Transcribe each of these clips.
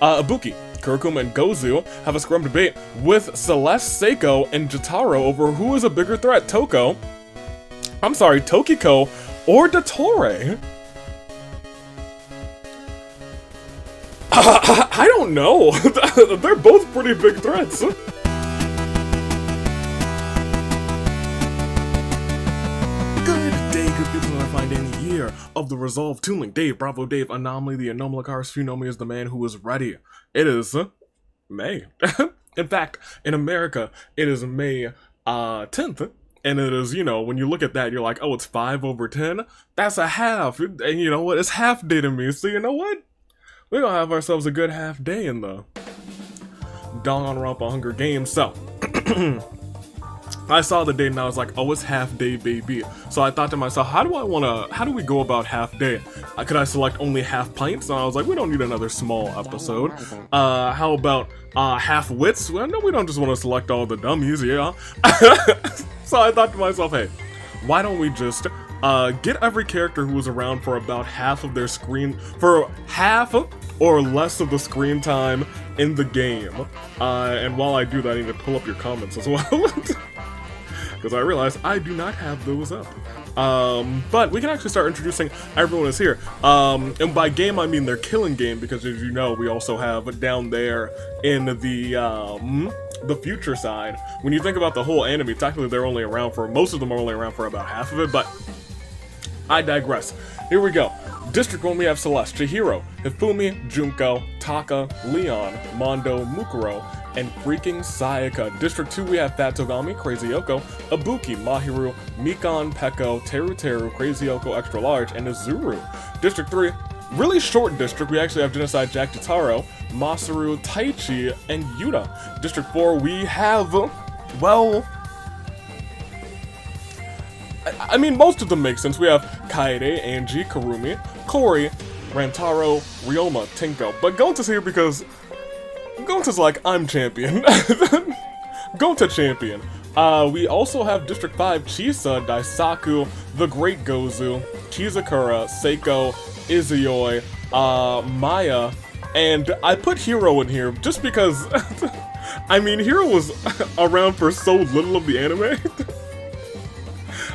Ibuki, Kurokuma, and Gozu have a scrum debate with Celeste, Seiko, and Jotaro over who is a bigger threat, Tokiko or Dottore. I don't know. They're both pretty big threats. Good day, good people, are finding the year of the Resolve Tooling. Dave, Bravo Dave, Anomaly, the Anomalakars, if you know me as the man who is ready. It is May. In fact, in America, it is May 10th. And it is, you know, when you look at that, you're like, oh, it's 5/10? That's a half. And you know what? It's half day to me. So you know what? We're gonna have ourselves a good half day in the Danganronpa Hunger Games. So, I saw the date and I was like, oh, it's half day, baby. So I thought to myself, how do we go about half day? Could I select only half pints? And I was like, we don't need another small episode. How about half wits? Well, no, we don't just want to select all the dummies, yeah. So I thought to myself, hey, why don't we just get every character who was around for about half of their screen, for half or less of the screen time in the game. And while I do that, I need to pull up your comments as well. Because I realize I do not have those up. But we can actually start introducing everyone is here. And by game, I mean their killing game, because as you know, we also have down there in the future side. When you think about the whole anime, technically they're only around for, most of them are only around for about half of it, but I digress. Here we go. District 1, we have Celeste, Chihiro, Hifumi, Junko, Taka, Leon, Mondo, Mukuro, and freaking Sayaka. District 2, we have Fat Togami, Crazy Yoko, Ibuki, Mahiru, Mikan, Peko, Teru, Crazy Yoko Extra Large, and Izuru. District 3, really short district, we actually have Genocide Jack, Jotaro, Masaru, Taichi, and Yuta. District 4, we have, well, I mean, most of them make sense. We have Kaede, Angie, Karumi, Kori, Rantaro, Ryoma, Tinko. But Gonta's here because Gonta's like, I'm champion. Gonta champion. We also have District 5, Chisa, Daisaku, The Great Gozu, Kizakura, Seiko, Izuyoi, Maya, and I put Hiro in here just because, I mean, Hiro was around for so little of the anime.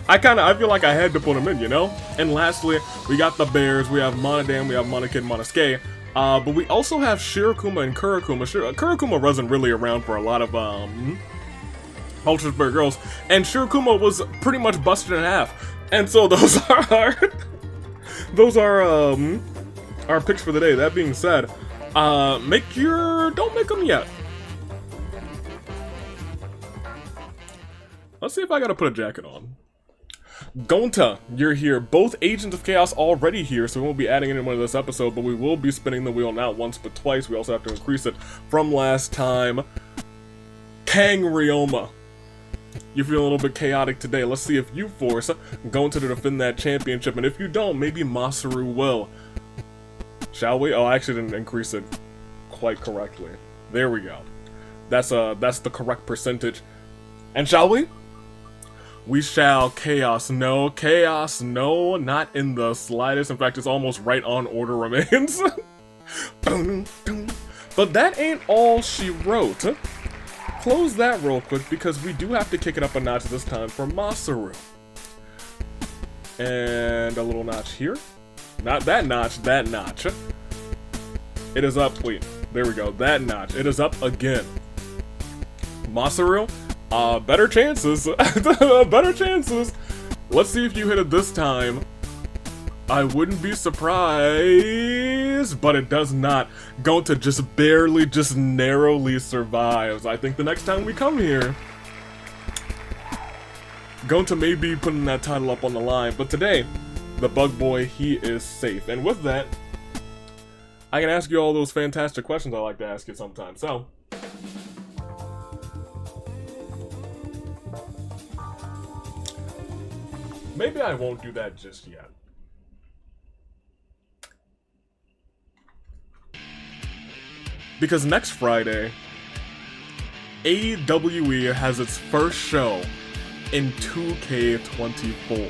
I feel like I had to put him in, you know? And lastly, we got the Bears, we have Monodam, we have Monokid, Monosuke, but we also have Shirokuma and Kurokuma. Kurokuma wasn't really around for a lot of, Ultra Spirit Girls, and Shirokuma was pretty much busted in half. And so those are our picks for the day. That being said, don't make them yet. Let's see if I gotta put a jacket on. Gonta, you're here. Both Agents of Chaos already here, so we won't be adding anyone to this episode, but we will be spinning the wheel not once but twice. We also have to increase it from last time. Kang Ryoma. You feel a little bit chaotic today. Let's see if you force Gonta to defend that championship, and if you don't, maybe Masaru will. Shall we? Oh, I actually didn't increase it quite correctly. There we go. That's the correct percentage. And shall we? We shall. Chaos, no, not in the slightest. In fact, it's almost right on order remains. But that ain't all she wrote. Close that real quick because we do have to kick it up a notch this time for Masaru. And a little notch here. Not that notch, that notch. It is up, wait, there we go, that notch. It is up again. Masaru, better chances. Better chances. Let's see if you hit it this time. I wouldn't be surprised, but it does not. Gonta just barely, just narrowly survives. I think the next time we come here, Gonta may be putting that title up on the line, but today, the Bug Boy, he is safe. And with that, I can ask you all those fantastic questions I like to ask you sometimes, so. Maybe I won't do that just yet. Because next Friday, AWE has its first show in 2K24.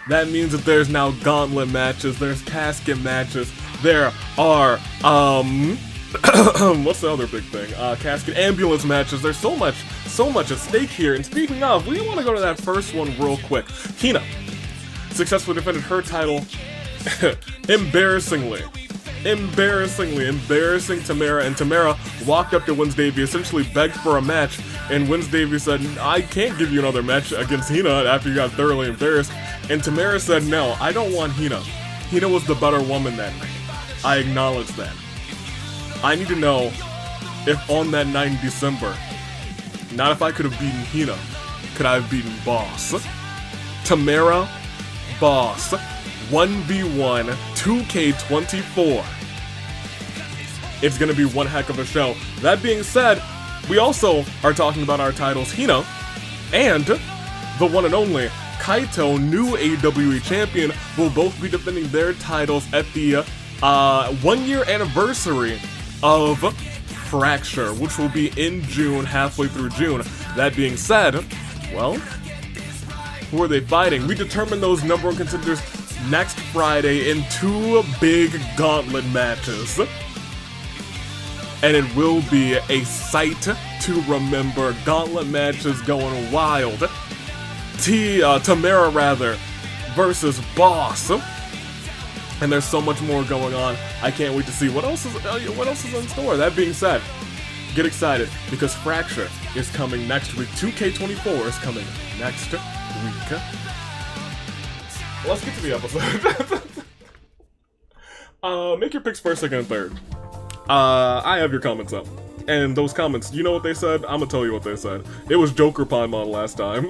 That means that there's now gauntlet matches, there's casket matches, there are, What's the other big thing? Casket ambulance matches. There's so much at stake here. And speaking of, we want to go to that first one real quick. Hina successfully defended her title embarrassingly embarrassing Tamara, and Tamara walked up to Wednesdavy, essentially begged for a match, and Wednesdavy said, I can't give you another match against Hina after you got thoroughly embarrassed, and Tamara said, no, I don't want Hina. Hina was the better woman that night. I acknowledge that. I need to know if on that night in December, not if I could have beaten Hina, could I have beaten Boss? Tamara, Boss, 1v1, 2K24. It's gonna be one heck of a show. That being said, we also are talking about our titles. Hina and the one and only Kaito, new AWE champion, will both be defending their titles at the 1-year anniversary of Fracture, which will be in June, halfway through June. That being said, well, who are they fighting? We determine those number one contenders next Friday in 2 big gauntlet matches. And it will be a sight to remember. Gauntlet matches going wild. Tamara versus Boss. And there's so much more going on. I can't wait to see what else is in store. That being said, get excited because Fracture is coming next week. 2K24 is coming next week. Let's get to the episode. Make your picks first, second, and third. I have your comments up. And those comments, you know what they said? I'm gonna tell you what they said. It was Joker Paimon last time.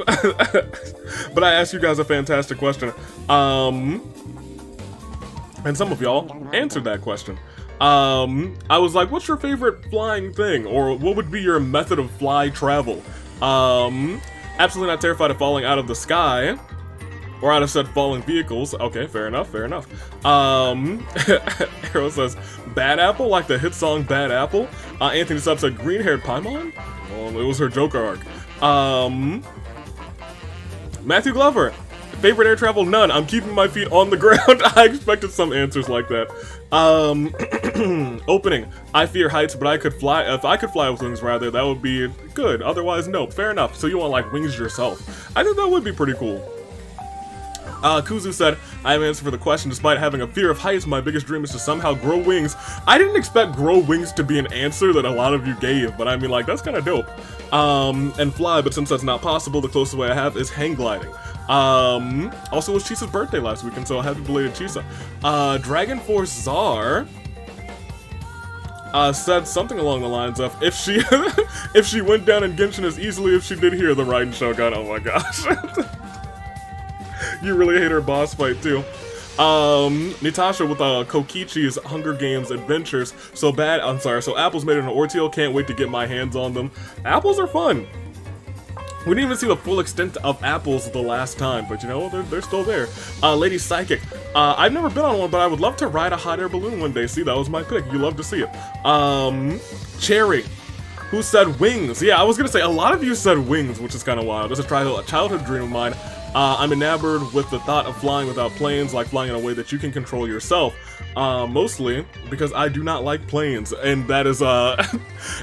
But I asked you guys a fantastic question. And some of y'all answered that question. I was like, what's your favorite flying thing? Or what would be your method of fly travel? Absolutely not terrified of falling out of the sky. Or I'd have said falling vehicles. Okay, fair enough. Arrow says, Bad Apple, like the hit song Bad Apple. Anthony Sub said, green-haired Paimon? Well, it was her Joker arc. Matthew Glover, favorite air travel? None. I'm keeping my feet on the ground. I expected some answers like that. Opening, I fear heights, but I could fly. If I could fly with wings, rather, that would be good. Otherwise, no. Fair enough. So you want, like, wings yourself. I think that would be pretty cool. Gozu said, I have an answer for the question. Despite having a fear of heights, my biggest dream is to somehow grow wings. I didn't expect grow wings to be an answer that a lot of you gave, but I mean, like, that's kind of dope. And fly, but since that's not possible, the closest way I have is hang gliding. Also, it was Chisa's birthday last weekend, so happy belated Chisa. Dragon Force Czar said something along the lines of, if she went down in Genshin as easily as she did here, the Raiden Shogun. Oh my gosh. You really hate her boss fight, too. Natasha with Kokichi's Hunger Games Adventures. So Apples made it an ordeal. Can't wait to get my hands on them. Apples are fun. We didn't even see the full extent of apples the last time, but you know, they're still there. Lady Psychic. I've never been on one, but I would love to ride a hot air balloon one day. See, that was my pick. You love to see it. Cherry, who said wings. Yeah, I was gonna say, a lot of you said wings, which is kind of wild. This is a childhood dream of mine. I'm enamored with the thought of flying without planes, like flying in a way that you can control yourself. Mostly because I do not like planes, and that is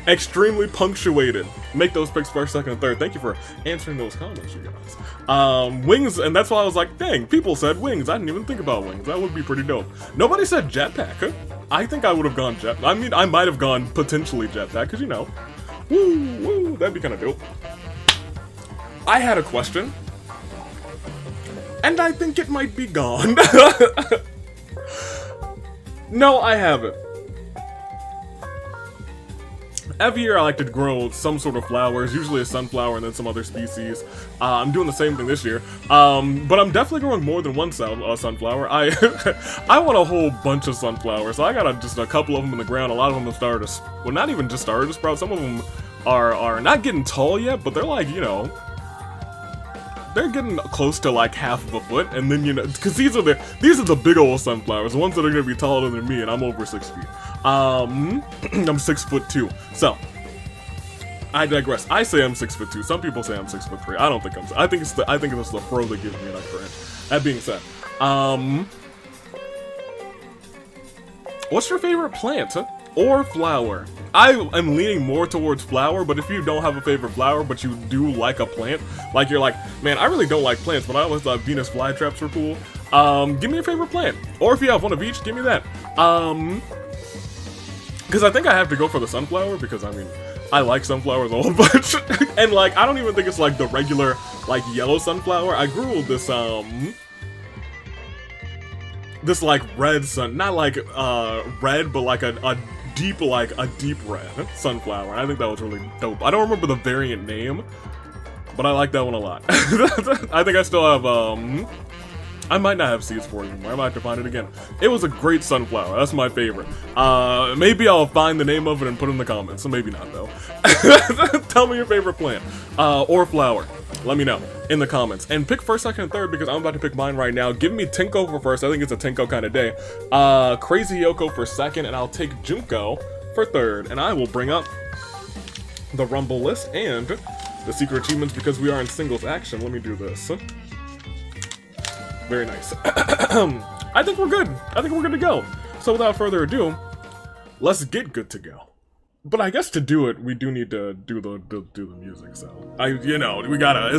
extremely punctuated. Make those picks first, second, and third. Thank you for answering those comments, you guys. Wings, and that's why I was like, dang, people said wings. I didn't even think about wings. That would be pretty dope. Nobody said jetpack. I think I would have gone jetpack. I mean, I might have gone potentially jetpack, because you know, woo, that'd be kind of dope. I had a question. And I think it might be gone. No, I haven't. Every year I like to grow some sort of flowers, usually a sunflower and then some other species. I'm doing the same thing this year. But I'm definitely growing more than one sunflower. I want a whole bunch of sunflowers. So I got just a couple of them in the ground. A lot of them have started to, well, not even just started to sprout. Some of them are not getting tall yet, but they're like, you know, they're getting close to like half of a foot, and then, you know, because these are the big old sunflowers, the ones that are gonna be taller than me, and I'm over 6 feet. I'm 6'2". So I digress. I say I'm 6'2". Some people say I'm 6'3". I don't think I'm. I think it's the fro that gives me an extra inch. That being said, what's your favorite plant? or flower. I am leaning more towards flower, but if you don't have a favorite flower, but you do like a plant, like you're like, man, I really don't like plants, but I always thought Venus flytraps were cool, give me a favorite plant. Or if you have one of each, give me that. Because I think I have to go for the sunflower, because I mean, I like sunflowers a whole bunch. And like, I don't even think it's like the regular, like yellow sunflower. I grew this, this like red not like red, but like a deep red sunflower. And I think that was really dope. I don't remember the variant name, but I like that one a lot. I think I still have I might not have seeds for it anymore. I might have to find it again. It was a great sunflower. That's my favorite. Maybe I'll find the name of it and put it in the comments. So maybe not though. Tell me your favorite plant or flower. Let me know in the comments. And pick first, second, and third, because I'm about to pick mine right now. Give me Tinko for first. I think it's a Tinko kind of day. Crazy Yoko for second, and I'll take Junko for third. And I will bring up the Rumble list and the secret achievements because we are in singles action. Let me do this. Very nice. I think we're good. I think we're good to go. So without further ado, let's get good to go. But I guess to do it, we do need to do the music. So you know, we gotta.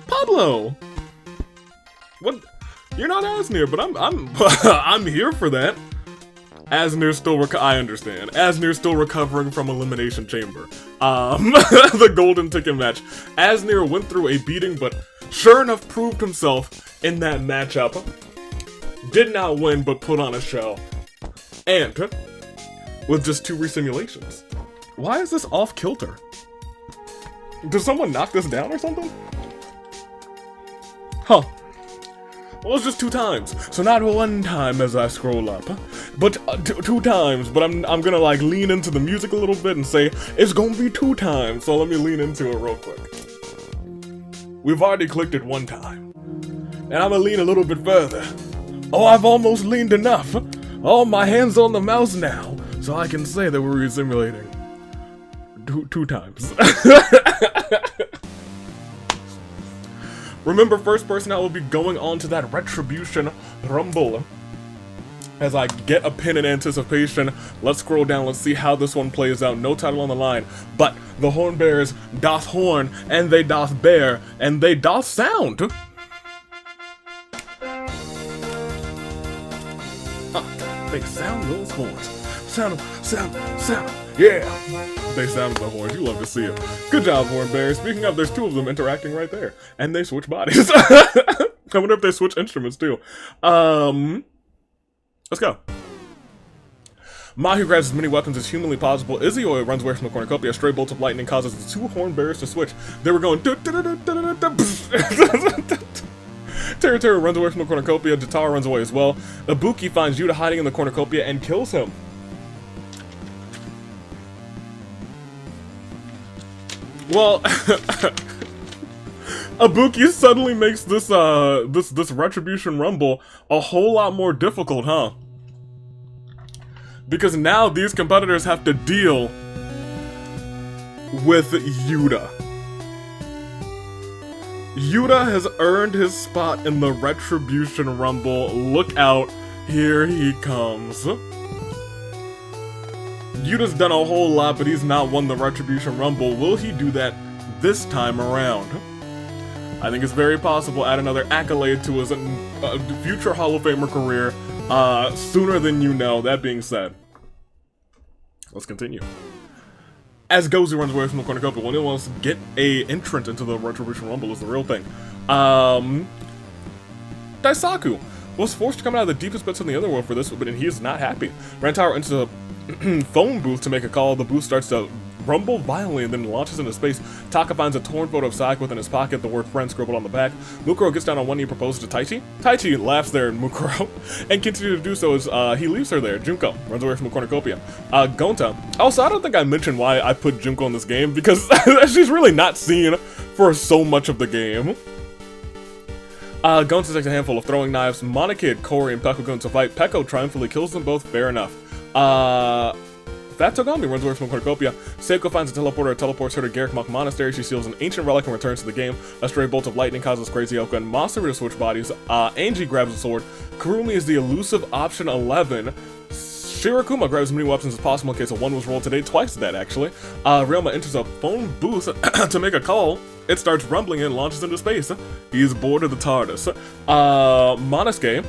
Pablo, what? You're not Asnir, but I'm I'm here for that. Asnir's still I understand. Asnir's still recovering from Elimination Chamber. The golden ticket match. Asnir went through a beating, but sure enough proved himself in that matchup. Did not win, but put on a show. And with just 2 resimulations. Why is this off kilter? Did someone knock this down or something? Huh. Well, it's just 2 times. So not 1 time as I scroll up, but 2 times. But I'm gonna like lean into the music a little bit and say it's gonna be 2 times. So let me lean into it real quick. We've already clicked it 1 time, and I'm gonna lean a little bit further. Oh, I've almost leaned enough. Oh, my hand's on the mouse now, so I can say that we're resimulating 2 times. Remember, first person out will be going on to that Retribution Rumble. As I get a pin in anticipation, let's scroll down, let's see how this one plays out. No title on the line, but the Horn Bears doth horn, and they doth bear, and they doth sound. They sound those horns. Sound. Yeah, they sound the horns. You love to see it. Good job, Horn Bears. Speaking of, there's 2 of them interacting right there, and they switch bodies. I wonder if they switch instruments too. Let's go. Mahu grabs as many weapons as humanly possible. Izzy runs away from the cornucopia. Stray bolts of lightning causes the 2 Horn Bears to switch. They were going. Terra runs away from the cornucopia. Jatara runs away as well. Ibuki finds Yuta hiding in the cornucopia and kills him. Well, Ibuki suddenly makes this this Retribution Rumble a whole lot more difficult, huh? Because now these competitors have to deal with Yuta. Yuta has earned his spot in the Retribution Rumble. Look out, here he comes. Yuta's done a whole lot, but he's not won the Retribution Rumble. Will he do that this time around? I think it's very possible. Add another accolade to his future Hall of Famer career sooner than you know. That being said, let's continue. As Gozu runs away from the cornucopia, when he wants to get a entrant into the Retribution Rumble is the real thing. Daisaku was forced to come out of the deepest pits in the underworld for this, but he is not happy. Rantower enters a phone booth to make a call. The booth starts to rumble violently and then launches into space. Taka finds a torn photo of Sayaka within his pocket, the word friend scribbled on the back. Mukuro gets down on one knee and proposes to Taichi. Taichi laughs there at Mukuro and continues to do so as he leaves her there. Junko runs away from the cornucopia. Gonta. Also, I don't think I mentioned why I put Junko in this game, because she's really not seen for so much of the game. Gonta takes a handful of throwing knives. Monokid, Corey, and Peko go into fight. Peko triumphantly kills them both. Fair enough. Fat Togami runs away from the cornucopia. Seiko finds a teleporter and teleports her to Garrick Monastery. She steals an ancient relic and returns to the game. A stray bolt of lightning causes Crazy Yoko and Masaru to switch bodies. Angie grabs a sword. Kurumi is the elusive option 11. Shirokuma grabs as many weapons as possible in case a 1 was rolled today, twice that actually. Ryoma enters a phone booth to make a call. It starts rumbling and launches into space. He's bored of the TARDIS. Monosuke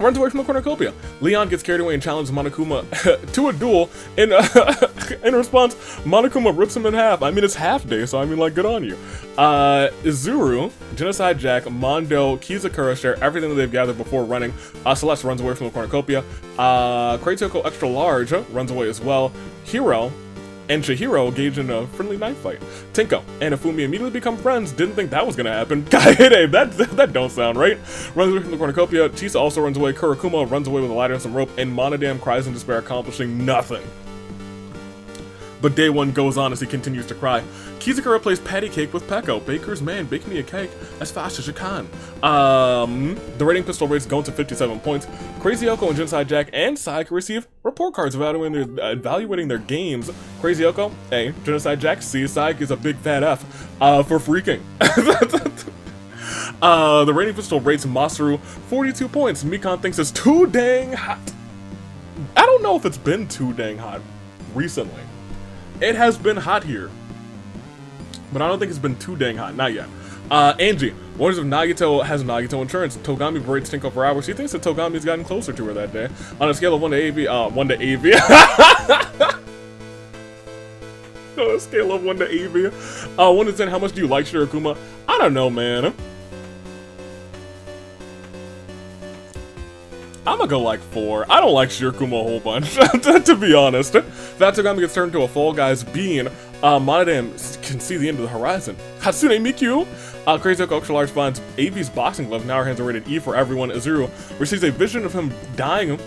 runs away from the cornucopia. Leon gets carried away and challenges Monokuma to a duel. In response, Monokuma rips him in half. I mean, it's half day, so I mean, like, good on you. Izuru, Genocide Jack, Mondo, Kizakura share everything that they've gathered before running. Celeste runs away from the cornucopia. Kraitoko Extra Large runs away as well. Hiro and Chihiro engage in a friendly knife fight. Tinko and Ifumi immediately become friends. Didn't think that was gonna happen. Kaede, that don't sound right. Runs away from the cornucopia. Chisa also runs away. Kurokuma runs away with a ladder and some rope. And Monodam cries in despair, accomplishing nothing. But day 1 goes on as he continues to cry. Kizakura plays patty cake with Peko. Baker's man, bake me a cake as fast as you can. The rating pistol rates go to 57 points. Crazy Oko and Genocide Jack and Saik receive report cards evaluating their games. Crazy Oko, A. Genocide Jack, C. Saik is a big fat F for freaking. The rating pistol rates Masaru 42 points. Mikan thinks it's too dang hot. I don't know if it's been too dang hot recently. It has been hot here, but I don't think it's been too dang hot, not yet. Angie wonders if Nagito has Nagito insurance. Togami berates Tinko for hours. She thinks that Togami's gotten closer to her that day. On a scale of 1 to AV, 1 to AV. On a scale of 1 to AV, 1 to 10, how much do you like Shirokuma? I don't know, man. I'm gonna go like 4. I don't like Shirokuma a whole bunch, to be honest. That Togami gets turned into a Fall Guys being, Monodam can see the end of the horizon. Hatsune Miku! Crazy Oko Extra Large finds AV's boxing glove. Now her hands are rated E for everyone. Izuru receives a vision of him dying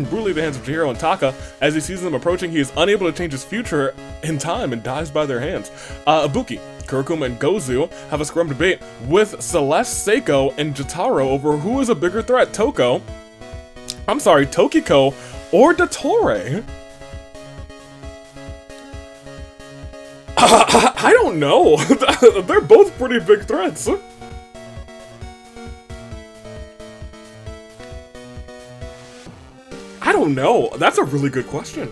brutally at the hands of Chihiro and Taka. As he sees them approaching, he is unable to change his future in time and dies by their hands. Ibuki, Kurokuma, and Gozu have a scrum debate with Celeste, Seiko, and Jotaro over who is a bigger threat, Tokiko or Dottore? I don't know. They're both pretty big threats. I don't know. That's a really good question.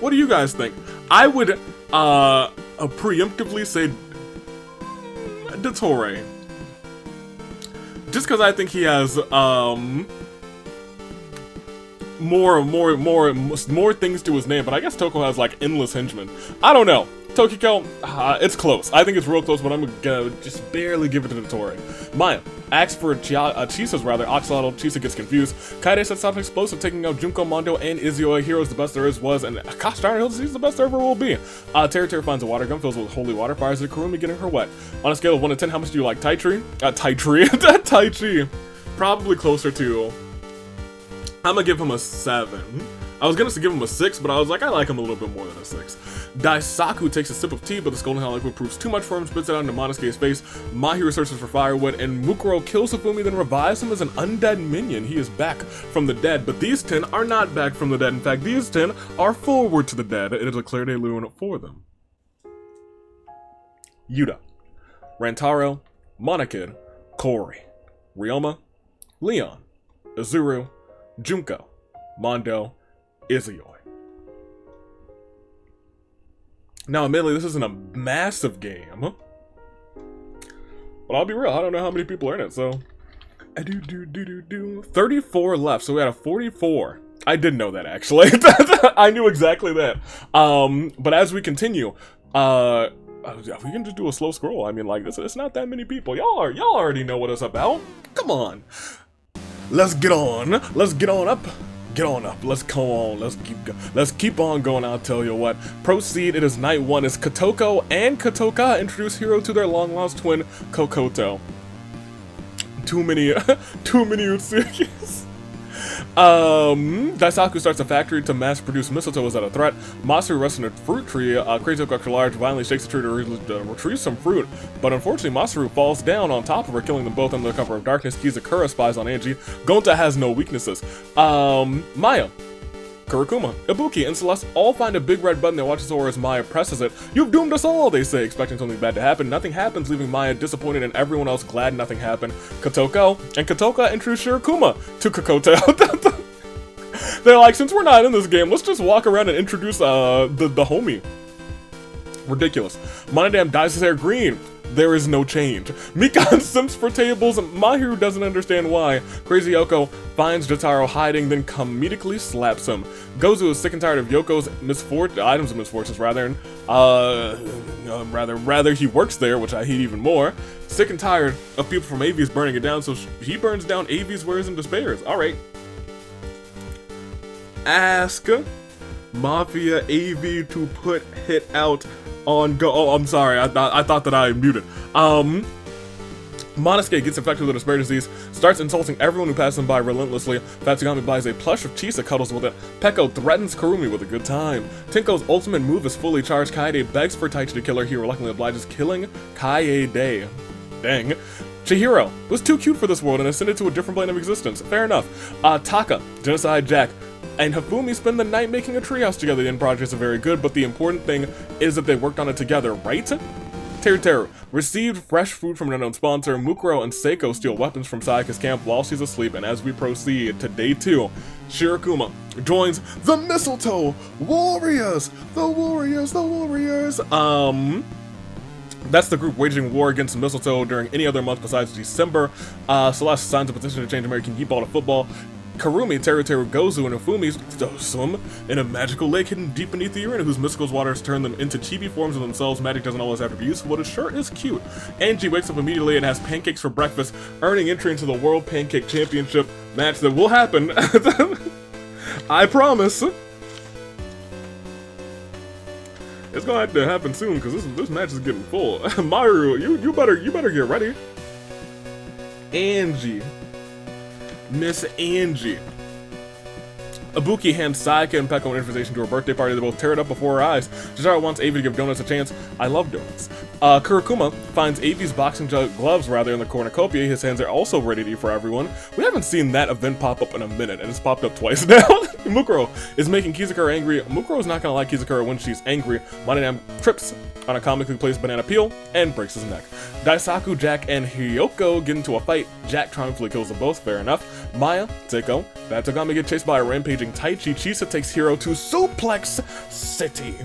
What do you guys think? I would preemptively say Dottore. Just because I think he has more things to his name, but I guess Toko has like endless henchmen. I don't know. Tokiko, it's close. I think it's real close, but I'm gonna just barely give it to Dottore. Maya asks for Chisa's Axolotl. Chisa gets confused. Kaede sets out an explosive, taking out Junko, Mondo, and Izio. Hero's the best there is, was, and gosh darn it, he's the best there ever will be. Terry finds a water gun, fills with holy water, fires at Kurumi, getting her wet. On a scale of 1 to 10, how much do you like Tai Chi? Tai Chi. Probably closer to... I'm gonna give him a 7. I was gonna give him a 6, but I was like, I like him a little bit more than a 6. Daisaku takes a sip of tea, but the scalding hot liquid proves too much for him, spits it out into Monosuke's face. Mahiro searches for firewood, and Mukuro kills Hifumi, then revives him as an undead minion. He is back from the dead, but these 10 are not back from the dead. In fact, these 10 are forward to the dead. It is a Claire de Lune for them. Yuta, Rantaro, Monokid, Kori, Ryoma, Leon, Izuru, Junko, Mondo, Izuyoi. Now, admittedly, this isn't a massive game, but I'll be real, I don't know how many people are in it, so... 34 left, so we had a 44. I did know that, actually. I knew exactly that. But as we continue, we can just do a slow scroll. I mean, like, it's not that many people. Y'all already know what it's about. Come on. Let's get on up. Get on up. Let's go on. Let's keep on going. I'll tell you what. Proceed. It is night 1 as Kotoko and Kotoka introduce Hiro to their long-lost twin, Kokoto. Too many Utsukis. Daisaku starts a factory to mass-produce mistletoe as a threat. Masaru rests in a fruit tree. Crazy Oko Extra Large violently shakes the tree to retrieve some fruit, but unfortunately Masaru falls down on top of her, killing them both under the cover of darkness. Kizakura spies on Angie. Gonta has no weaknesses. Maya, Kurokuma, Ibuki, and Celeste all find a big red button that watches over as Maya presses it. "You've doomed us all," they say, expecting something bad to happen. Nothing happens, leaving Maya disappointed and everyone else glad nothing happened. Kotoka introduce Shirokuma to Kokoto. They're like, since we're not in this game, let's just walk around and introduce the homie. Ridiculous. Monodam dyes his hair green. There is no change. Mikan simps for tables. Mahiru doesn't understand why. Crazy Yoko finds Jotaro hiding, then comedically slaps him. Gozu is sick and tired of Yoko's items of misfortunes, rather he works there, which I hate even more. Sick and tired of people from AVs burning it down, so he burns down AVs, wares, and despairs. Alright. Ask Mafia AV to put hit out on Go. Oh, I'm sorry. I thought that I muted. Monosuke gets infected with a despair disease, starts insulting everyone who passes him by relentlessly. Fatsugami buys a plush of Chisa, cuddles with it. Peko threatens Kurumi with a good time. Tinko's ultimate move is fully charged. Kaede begs for Taichi to kill her. He reluctantly obliges, killing Kaede. Dang. Chihiro was too cute for this world and ascended to a different plane of existence. Fair enough. Taka, Genocide Jack, and Hifumi spend the night making a treehouse together. The end projects are very good, but the important thing is that they worked on it together, right? Teru received fresh food from an unknown sponsor. Mukuro and Seiko steal weapons from Sayaka's camp while she's asleep, and as we proceed to day 2, Shirokuma joins the Mistletoe Warriors! The Warriors! That's the group waging war against Mistletoe during any other month besides December. Celeste signs a petition to change American Geekball to football. Karumi, Teru, Gozu, and Ifumi swim in a magical lake hidden deep beneath the arena, whose mystical waters turn them into chibi forms of themselves. Magic doesn't always have to be useful, but it sure is cute. Angie wakes up immediately and has pancakes for breakfast, earning entry into the World Pancake Championship match that will happen. I promise. It's gonna have to happen soon, because this match is getting full. Maru, you better get ready. Angie. Miss Angie. Ibuki hands Sayaka and Peko an invitation to her birthday party. They both tear it up before her eyes. Jotaro wants Avi to give donuts a chance. I love donuts. Kurokuma finds Avi's boxing gloves in the cornucopia. His hands are also ready to eat for everyone. We haven't seen that event pop up in a minute, and it's popped up twice now. Mukuro is making Kizukura angry. Mukuro is not gonna like Kizukura when she's angry. Monodam trips on a comically placed banana peel and breaks his neck. Daisaku, Jack, and Hiyoko get into a fight. Jack triumphantly kills them both, fair enough. Maya, Seiko, Fatsugami get chased by a rampaging Taichi. Chisa takes Hiro to Suplex City.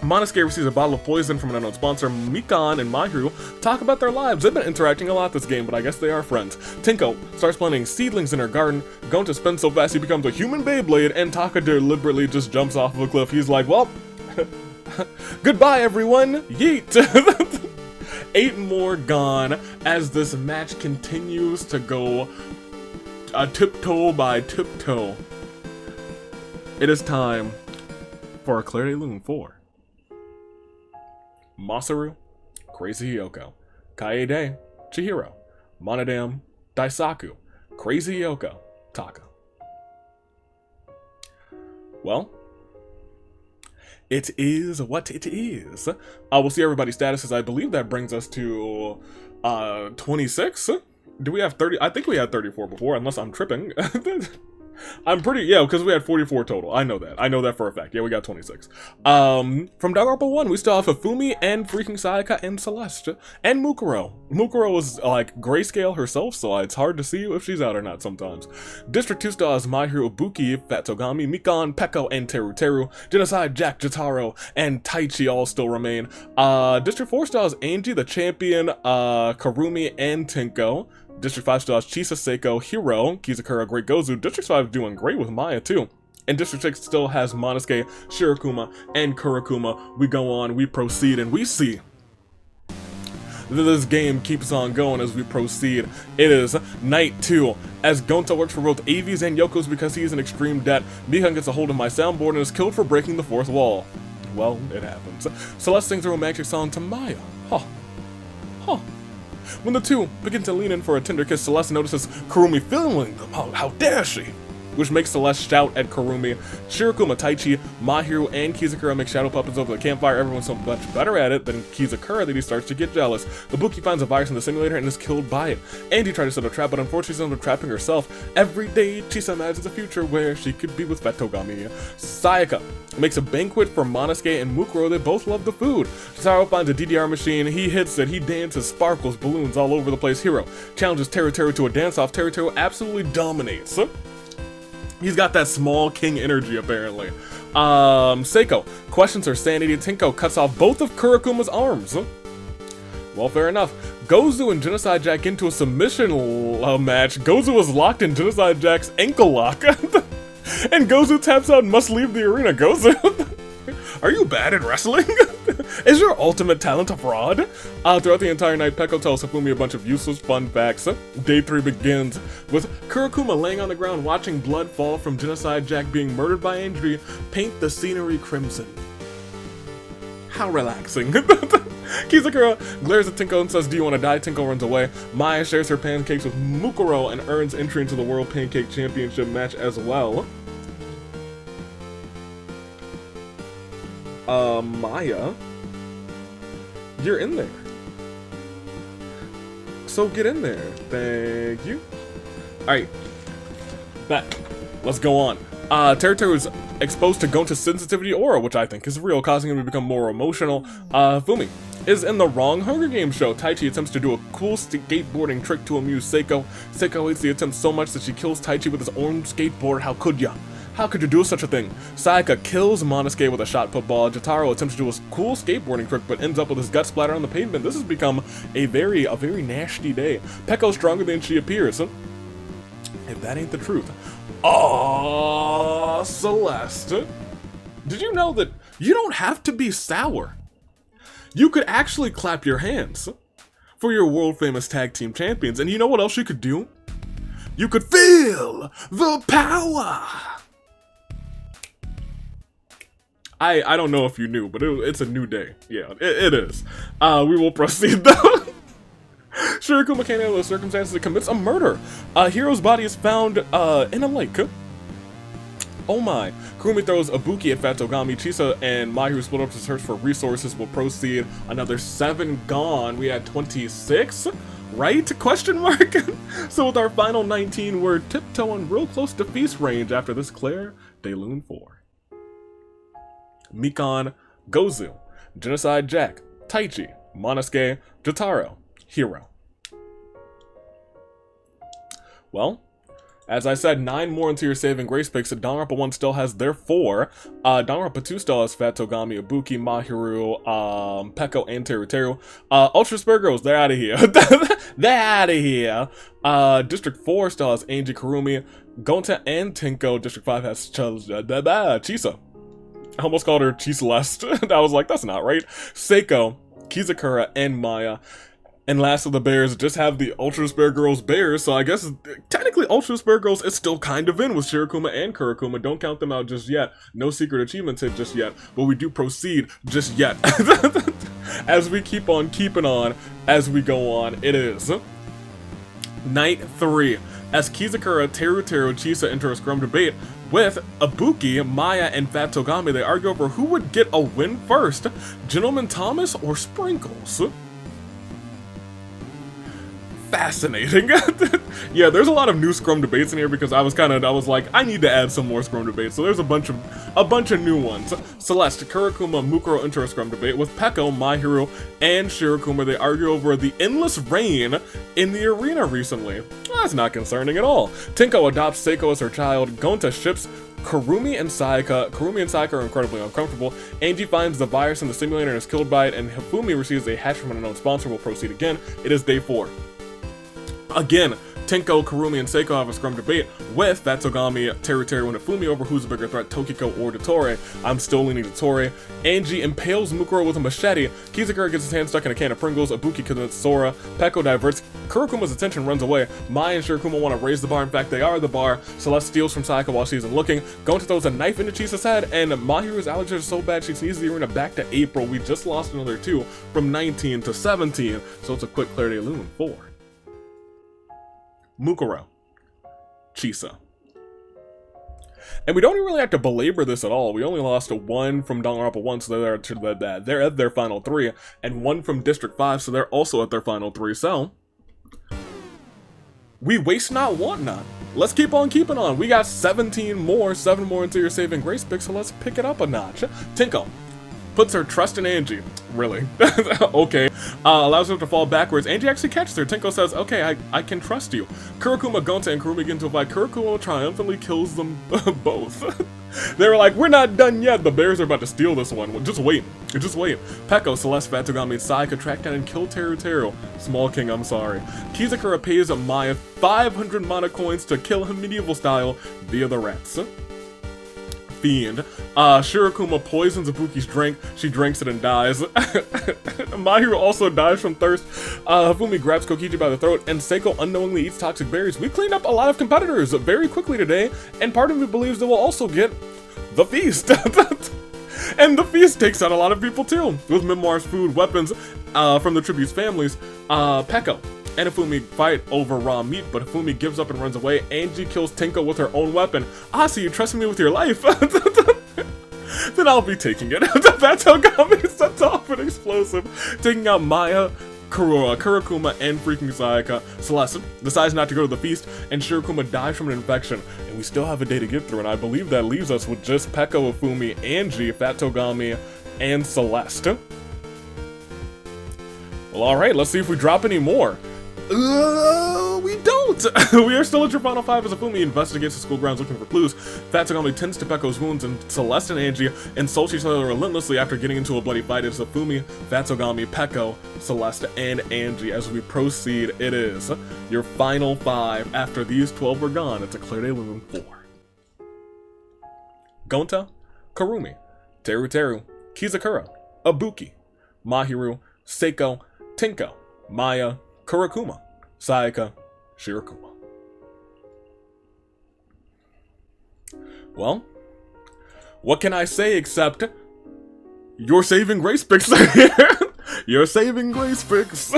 Monosuke receives a bottle of poison from an unknown sponsor. Mikan and Mahiru talk about their lives. They've been interacting a lot this game, but I guess they are friends. Tinko starts planting seedlings in her garden. Gonta spins so fast he becomes a human Beyblade, and Taka deliberately just jumps off of a cliff. He's like, well, goodbye everyone, yeet. 8 more gone as this match continues to go tiptoe by tiptoe. It is time for Claire de Lune 4. Masaru, Crazy Yoko, Kaede, Chihiro, Monodam, Daisaku, Crazy Yoko, Taka. Well, it is what it is. We'll see everybody's statuses. I believe that brings us to 26. Do we have 30? I think we had 34 before, unless I'm tripping. I'm pretty, yeah, because we had 44 total. I know that for a fact. Yeah, we got 26. From Danganronpa 1, we still have Hifumi and freaking Sayaka and Celeste. And Mukuro. Mukuro is, like, grayscale herself, so it's hard to see if she's out or not sometimes. District 2 still has Mahiru, Ibuki, Fatsugami, Mikan, Peko, and Teru. Genocide, Jack, Jotaro, and Taichi all still remain. District 4 still has Angie, the champion, Karumi, and Tinko. District 5 still has Chisa, Seiko, Hiro, Kizukura, Great Gozu. District 5 is doing great with Maya too. And District 6 still has Monosuke, Shirokuma, and Kurokuma. We go on, we proceed, and we see that this game keeps on going as we proceed. It is night 2, as Gonta works for both Avi's and Yoko's because he is in extreme debt. Mikan gets a hold of my soundboard and is killed for breaking the 4th wall. Well, it happens. Celeste sings a romantic song to Maya. When the two begin to lean in for a tender kiss, Celeste notices Kurumi filming them. How dare she? Which makes Celeste shout at Kurumi. Shirokuma, Taichi, Mahiru, and Kizukura make shadow puppets over the campfire. Everyone's so much better at it than Kizukura that he starts to get jealous. Ibuki finds a virus in the simulator and is killed by it. Angie tried to set a trap, but unfortunately she's ended up trapping herself. Every day, Chisa imagines a future where she could be with Fatsugami. Sayaka makes a banquet for Monosuke and Mukuro. They both love the food. Jotaro finds a DDR machine. He hits it. He dances, sparkles, balloons all over the place. Hiro challenges Teru to a dance-off. Teru absolutely dominates. He's got that small king energy, apparently. Seiko questions her sanity. Tinko cuts off both of Kurokuma's arms. Well, fair enough. Gozu and Genocide Jack into a submission match. Gozu was locked in Genocide Jack's ankle lock. And Gozu taps out and must leave the arena. Gozu, are you bad at wrestling? Is your ultimate talent a fraud? Throughout the entire night, Peko tells Hifumi a bunch of useless fun facts. Day 3 begins with Kurokuma laying on the ground watching blood fall from Genocide Jack being murdered by Angie paint the scenery crimson. How relaxing. Kizakura glares at Tinko and says, "Do you want to die?" Tinko runs away. Maya shares her pancakes with Mukuro and earns entry into the World Pancake Championship match as well. Maya, you're in there. So get in there. Thank you. Alright. Back. Let's go on. Teruteru is exposed to Gonta's sensitivity aura, which I think is real, causing him to become more emotional. Fumi is in the wrong Hunger Games show. Taichi attempts to do a cool skateboarding trick to amuse Seiko. Seiko hates the attempt so much that she kills Taichi with his own skateboard. How could ya? How could you do such a thing? Sayaka kills Monosuke with a shot put ball. Jotaro attempts to do a cool skateboarding trick, but ends up with his gut splatter on the pavement. This has become a very nasty day. Peko's stronger than she appears. If that ain't the truth. Oh, Celeste. Did you know that you don't have to be sour? You could actually clap your hands for your world-famous tag team champions. And you know what else you could do? You could feel the power. I don't know if you knew, but it's a new day. Yeah, it is. We will proceed though. Shirokuma can't handle the circumstances and commits a murder. Hiro's body is found in a lake. Oh my. Kurumi throws Ibuki at Fatogami. Chisa and Mahiru split up to search for resources. Will proceed. Another 7 gone. We had 26, right? Question mark. So with our final 19, we're tiptoeing real close to feast range after this Claire de Lune 4. Mikan, Gozu, Genocide Jack, Taichi, Monosuke, Jotaro, Hiro. Well, as I said, 9 more into your saving grace picks. Danganronpa 1 still has their 4. Danganronpa 2 still has Fatogami, Ibuki, Mahiru, Peko, and Teruteru. Ultra Spare Girls, they're out of here. They're out of here. District 4 still has Angie, Kurumi, Gonta, and Tinko. District 5 has Chisa. I almost called her Chi-Celeste. I was like, that's not right. Seiko, Kizakura, and Maya. And last of the bears just have the Ultra Spare Girls bears, so I guess technically Ultra Spare Girls is still kind of in with Shirokuma and Kurokuma. Don't count them out just yet. No secret achievements hit just yet, but we do proceed just yet. As we keep on keeping on, as we go on, it is Night 3. As Kizakura, Teruteru, Chisa enter a scrum debate with Ibuki, Maya, and Fatogami. They argue over who would get a win first, Gentleman Thomas or Sprinkles. Fascinating. Yeah, there's a lot of new scrum debates in here because I was like, I need to add some more scrum debates. So there's a bunch of new ones. Celeste, Kurokuma, Mukuro enter a scrum debate with Peko, Mahiru, and Shirokuma. They argue over the endless rain in the arena recently. That's not concerning at all. Tinko adopts Seiko as her child. Gonta ships Kurumi and Sayaka. Kurumi and Sayaka are incredibly uncomfortable. Angie finds the virus in the simulator and is killed by it, and Hifumi receives a hatch from an unknown sponsor. Will proceed again. It is day 4. Again, Tinko, Kurumi, and Seiko have a scrum debate with Fatogami, Teruteru, and Hifumi over who's a bigger threat, Tokiko or Dottore. I'm still leaning Dottore. Angie impales Mukuro with a machete. Kizakura gets his hand stuck in a can of Pringles. Ibuki commits Sora. Peko diverts. Kurokuma's attention runs away. Mai and Shirokuma want to raise the bar. In fact, they are the bar. Celeste steals from Sayaka while she isn't looking. Gonta throws a knife into Chisa's head, and Mahiru's allergies are so bad she sneezes the arena back to April. We just lost another 2 from 19 to 17, so it's a quick Claire de Lune 4. Mukuro, Chisa. And we don't even really have to belabor this at all. We only lost 1 from Danganronpa 1, so they're at their final 3, and 1 from District 5, so they're also at their final 3. So we waste not, want not. Let's keep on keeping on. We got 7 more into your saving grace pick, so let's pick it up a notch. Tinko puts her trust in Angie. Really? Okay. allows her to fall backwards. Angie actually catches her. Tenko says, okay, I can trust you. Kurokuma, Gonta, and Kurumi begin to fight. Kurokuma triumphantly kills them both. They were like, we're not done yet. The bears are about to steal this one. Just wait. Just wait. Peko, Celeste, Fatogami, and Sayaka track down and kill Teru. Small King, I'm sorry. Kizakura pays Maya 500 mana coins to kill him medieval style via the rats. Fiend. Shirokuma poisons Ibuki's drink. She drinks it and dies. Mahiru also dies from thirst. Hifumi grabs Kokiji by the throat, and Seiko unknowingly eats toxic berries. We cleaned up a lot of competitors very quickly today, and part of me believes that we'll also get the feast. And the feast takes out a lot of people too, with memoirs, food, weapons from the tribute's families. Peko and Hifumi fight over raw meat, but Hifumi gives up and runs away. Angie kills Tenko with her own weapon. So you trusted me with your life? Then I'll be taking it. That's how Gami sets off an explosive, taking out Maya, Kurokuma, and freaking Sayaka. Celeste decides not to go to the feast, and Shirokuma dies from an infection. And we still have a day to get through, and I believe that leaves us with just Peko, Hifumi, Angie, Fatogami, and Celeste. Well, alright, let's see if we drop any more. We don't! We are still at your final 5 as Hifumi investigates the school grounds looking for clues. Fatogami tends to Peko's wounds, and Celeste and Angie insult each other relentlessly after getting into a bloody fight. It's Hifumi, Fatogami, Peko, Celeste, and Angie. As we proceed, it is your final 5. After these 12 are gone, it's a clear day looming 4. Gonta, Kurumi, Teru, Kizakura, Ibuki, Mahiru, Seiko, Tenko, Maya, Kurokuma, Sayaka, Shirokuma. Well, what can I say except your saving grace picks are here. Your saving grace picks.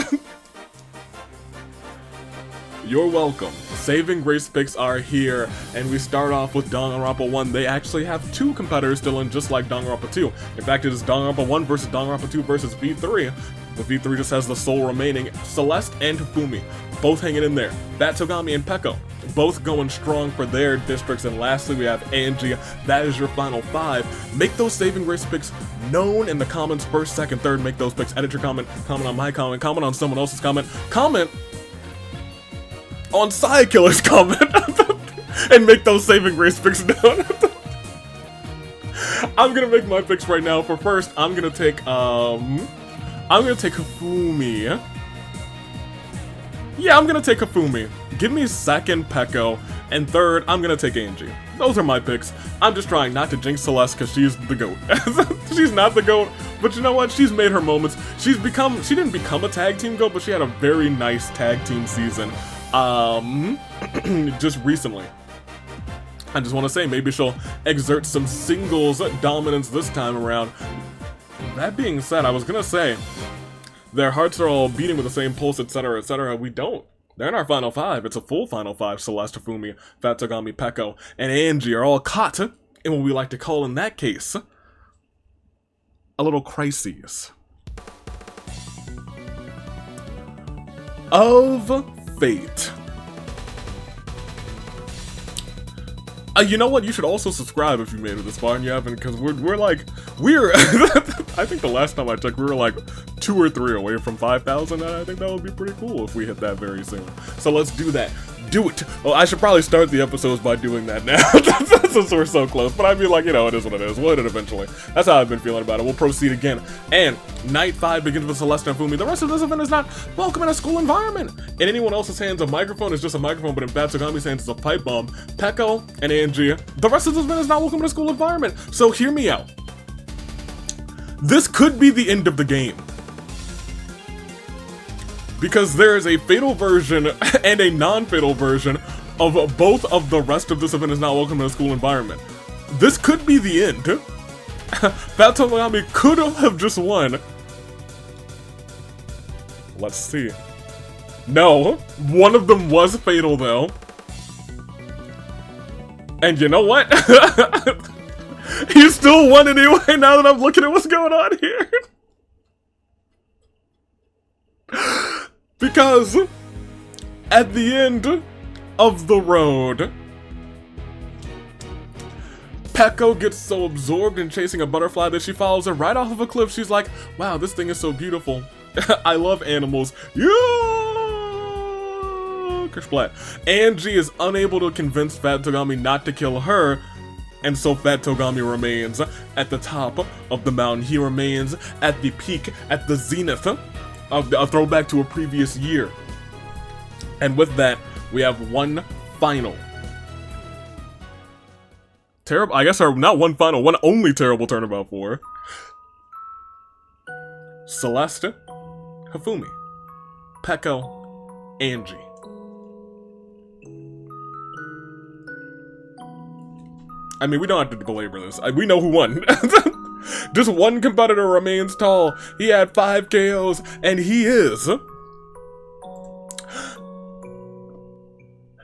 You're welcome. Saving grace picks are here, and we start off with Danganronpa 1. They actually have 2 competitors still in, just like Danganronpa 2. In fact, it is Danganronpa 1 versus Danganronpa 2 versus V3. But V3 just has the sole remaining. Celeste and Hifumi, both hanging in there. Fatogami and Peko, both going strong for their districts. And lastly, we have Angie. That is your final 5. Make those saving grace picks known in the comments first, second, third. Make those picks. Edit your comment. Comment on my comment. Comment on someone else's comment. Comment on Killer's comment. And make those saving grace picks known. I'm gonna make my picks right now. For first, I'm gonna take Hifumi. Yeah, I'm gonna take Hifumi. Give me second Peko, and third, I'm gonna take Angie. Those are my picks. I'm just trying not to jinx Celeste because she's the GOAT. She's not the GOAT, but you know what? She's made her moments. She didn't become a tag team GOAT, but she had a very nice tag team season. Just recently. I just want to say, maybe she'll exert some singles dominance this time around. That being said, I was gonna say, their hearts are all beating with the same pulse, etc., etc. We don't. They're in our final 5. It's a full final 5. Celeste, Hifumi, Fatogami, Peko, and Angie are all caught in what we like to call, in that case, a little crises of fate. You know what? You should also subscribe if you made it this far and you haven't, because we're I think the last time I checked, we were like 2 or 3 away from 5,000, and I think that would be pretty cool if we hit that very soon. So let's do that. Do it! Well, I should probably start the episodes by doing that now, since we're so close. But I mean, like, you know, it is what it is. We'll hit it eventually. That's how I've been feeling about it. We'll proceed again. And Night 5 begins with Celeste and Hifumi. The rest of this event is not welcome in a school environment. In anyone else's hands, a microphone is just a microphone, but in Fatogami's hands, it's a pipe bomb. Peko and Angie, the rest of this event is not welcome in a school environment. So hear me out. This could be the end of the game, because there is a fatal version and a non-fatal version of both of the rest of this event is not welcome in a school environment. This could be the end. Fatogami could have just won. Let's see. No, one of them was fatal though. And you know what? He still won anyway, now that I'm looking at what's going on here. Because at the end of the road, Peko gets so absorbed in chasing a butterfly that she follows her right off of a cliff. She's like, wow, this thing is so beautiful. I love animals. Yeah! Kersplat. Angie is unable to convince Fat Togami not to kill her, and so Fat Togami remains at the top of the mountain. He remains at the peak, at the zenith of a throwback to a previous year. And with that, we have one final terrible, I guess, or not one final, one only terrible turnabout for Celeste, Hifumi, Peko, Angie. I mean, we don't have to belabor this. We know who won. Just one competitor remains tall. He had 5 KOs, and he is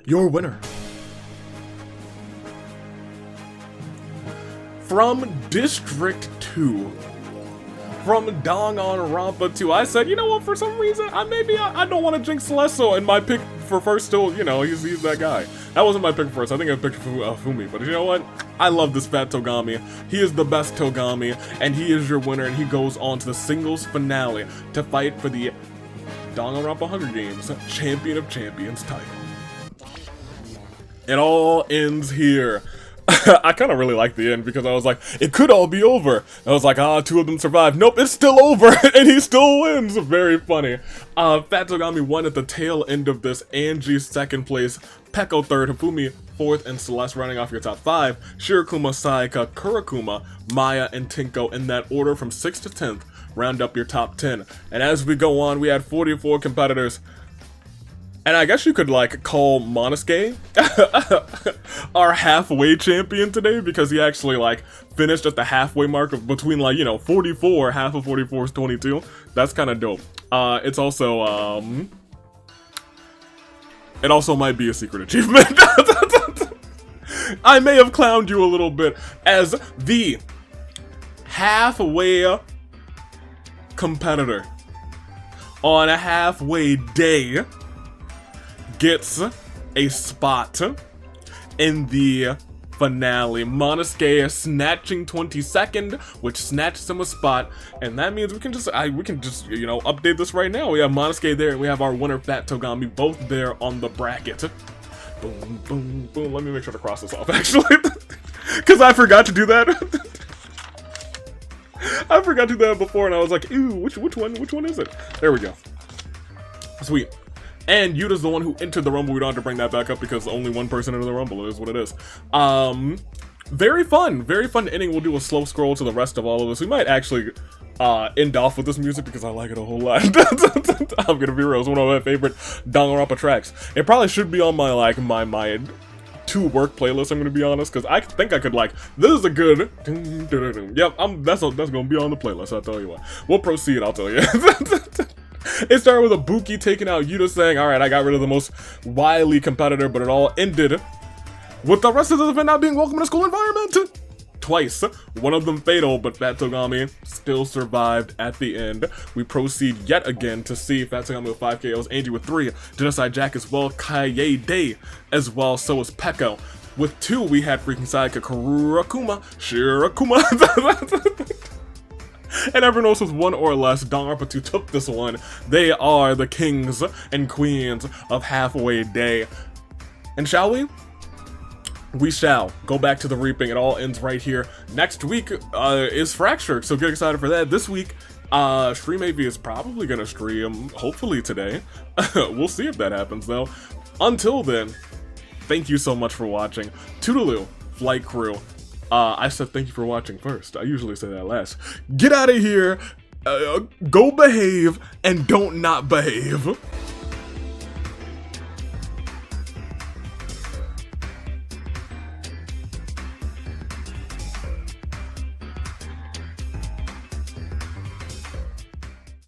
your winner. From District 2. From Danganronpa 2. I said, you know what, for some reason, I don't want to jinx Celesto, and my pick for first still, you know, he's that guy. That wasn't my pick first. I think I picked Fumi, but you know what? I love this Fat Togami. He is the best Togami, and he is your winner, and he goes on to the singles finale to fight for the Danganronpa Hunger Games Champion of Champions title. It all ends here. I kind of really like the end because I was like, it could all be over. I was like, 2 of them survived. Nope, it's still over, and he still wins. Very funny. Fat Togami won at the tail end of this. Angie 2nd place, Peko 3rd, Hifumi 4th, and Celeste running off your top 5. Shirokuma, Sayaka, Kurakuma, Maya, and Tinko in that order from 6th to 10th. Round up your top 10. And as we go on, we had 44 competitors. And I guess you could, like, call Monosuke our halfway champion today, because he actually, like, finished at the halfway mark of between, like, you know, 44, half of 44 is 22. That's kind of dope. It's also, it also might be a secret achievement. I may have clowned you a little bit as the halfway competitor on a halfway day gets a spot in the finale. Monosuke snatching 22nd, which snatches him a spot, and that means we can just you know, update this right now. We have Monosuke there, and we have our winner Fat Togami both there on the bracket. Boom, boom, boom. Let me make sure to cross this off, actually, because I forgot to do that. I forgot to do that before, and I was like, ew, which one is it? There we go. Sweet. And Yuta's the one who entered the Rumble. We don't have to bring that back up because only one person entered the Rumble. It is what it is. Very fun ending. We'll do a slow scroll to the rest of all of this. We might actually end off with this music because I like it a whole lot. I'm gonna be real. It's one of my favorite Danganronpa tracks. It probably should be on my, like, my to work playlist, I'm gonna be honest, because I think I could, like, this is a good, yep, that's gonna be on the playlist, I'll tell you what. We'll proceed, I'll tell you. It started with a Buki taking out Yuta saying, alright, I got rid of the most wily competitor, but it all ended with the rest of the event not being welcome in a school environment. Twice. One of them fatal, but Fat Togami still survived at the end. We proceed yet again to see Fat Togami with 5 KOs, Angie with 3, Genocide Jack as well, Kaede as well, so is Peko. With 2, we had freaking Sayaka, Kurakuma, Shirokuma. And everyone else with 1 or less. Danganronpa 2 took this one. They are the kings and queens of halfway day. And shall we? We shall. Go back to the reaping. It all ends right here. Next week is Fractured, so get excited for that. This week, Stream AV is probably going to stream, hopefully today. We'll see if that happens, though. Until then, thank you so much for watching. Toodaloo, Flight Crew. I said thank you for watching first. I usually say that last. Get out of here, go behave, and don't not behave.